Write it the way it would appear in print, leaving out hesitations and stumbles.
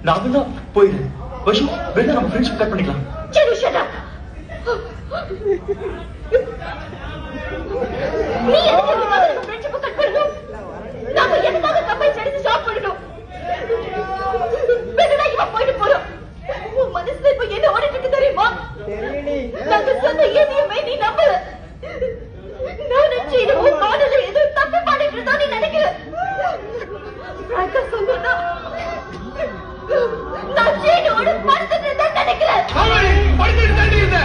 நான் தான் போயிடுறேன். வைஷு வேணா நம்ம ஃப்ரெண்ட்ஷிப் கட் பண்ணிக்கலாம். சரி ஷட் அப். நீ எதுக்கு நம்ம ஃப்ரெண்ட்ஷிப் கட் பண்ணணும்? நாம எதுக்காக கம்பெனி எடுத்து ஸ்டாப் பண்ணணும்? வேணா இவ போயிட்டு போறோம். உன் மனசுல இப்ப என்ன ஓடிட்டு இருக்கு தெரியுமா? நாங்க சொன்ன எதையுமே நீ நம்பல. நான் நினைச்சு இது உன் மாடல ஏதோ தப்பு பண்ணிட்டு இருந்தா நீ நினைக்கிற. பிராங்கா சொல்லணும்னா நான் ஜீனோட படுத்துட்டு தான் நினைக்கிறேன். படுத்துட்டு தான் இருந்த.